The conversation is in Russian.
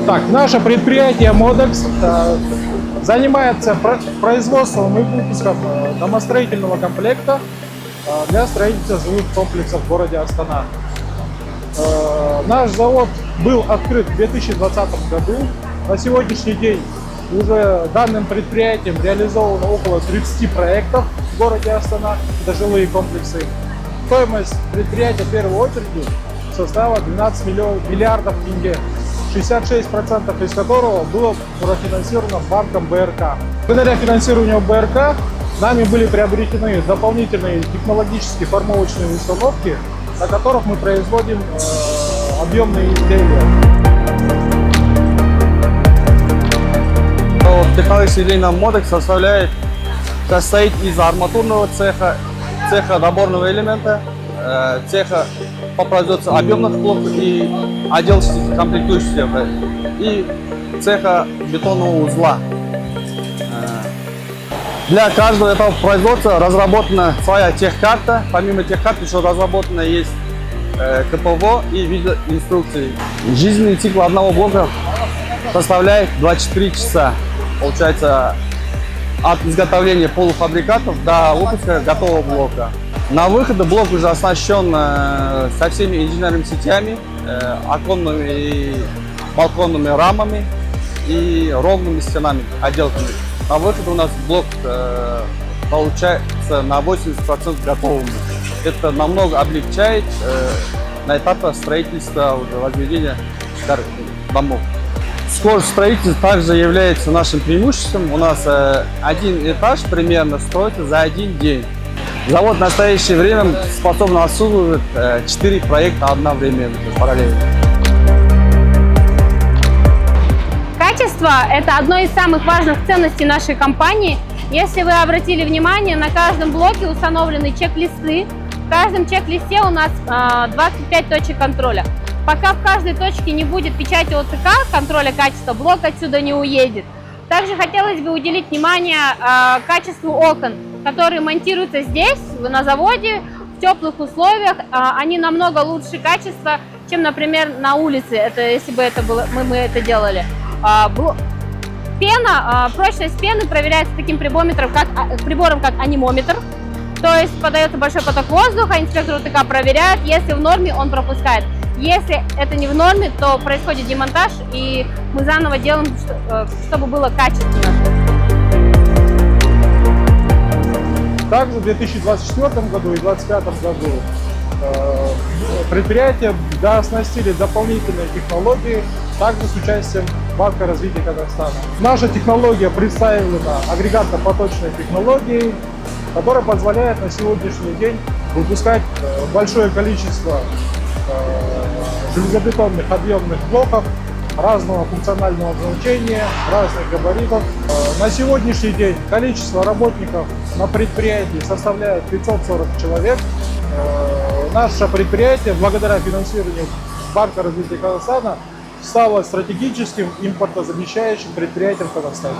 Так, наше предприятие Modex занимается производством и выпуском домостроительного комплекта для строительства жилых комплексов в городе Астана. Наш завод был открыт в 2020 году. На сегодняшний день уже данным предприятием реализовано около 30 проектов в городе Астана, это жилые комплексы. Стоимость предприятия в первой очереди составила 12 миллиардов тенге, 66% из которого было профинансировано банком БРК. Благодаря финансированию БРК нами были приобретены дополнительные технологические формовочные установки, на которых мы производим объемные изделия. Технологическая линия Modex состоит из арматурного цеха, цеха наборного элемента, цеха по производству объемных блоков и отделочных комплектующих и цеха бетонного узла. Для каждого этого производства разработана своя техкарта. Помимо техкарты еще разработана есть КПВ и видеоинструкции. Жизненный цикл одного блока составляет 24 часа. Получается, от изготовления полуфабрикатов до выпуска готового блока. На выходе блок уже оснащен со всеми инженерными сетями, оконными и балконными рамами и ровными стенами, отделками. На выходе у нас блок получается на 80% готовым. Это намного облегчает на этапе строительства, возведения домов. Скорость строительства также является нашим преимуществом. У нас один этаж примерно строится за один день. Завод в настоящее время способен обслуживать 4 проекта одновременно, параллельно. Качество – это одно из самых важных ценностей нашей компании. Если вы обратили внимание, на каждом блоке установлены чек-листы. В каждом чек-листе у нас 25 точек контроля. Пока в каждой точке не будет печати ОЦК, контроля качества, блок отсюда не уедет. Также хотелось бы уделить внимание качеству окон, которые монтируются здесь, на заводе, в теплых условиях. Они намного лучше качества, чем, например, на улице, если бы это было, мы это делали. Пена, прочность пены проверяется таким прибором, как анимометр. То есть подается большой поток воздуха, инспектор ОТК проверяет, если в норме, он пропускает. Если это не в норме, то происходит демонтаж, и мы заново делаем, чтобы было качественно. Также в 2024 году и 2025 году предприятия дооснастили дополнительные технологии, также с участием Банка развития Казахстана. Наша технология представлена агрегатно-поточной технологией, которая позволяет на сегодняшний день выпускать большое количество железобетонных объемных блоков разного функционального назначения, разных габаритов. На сегодняшний день количество работников на предприятии составляет 540 человек. Наше предприятие, благодаря финансированию Банка развития Казахстана, стало стратегическим импортозамещающим предприятием в Казахстане.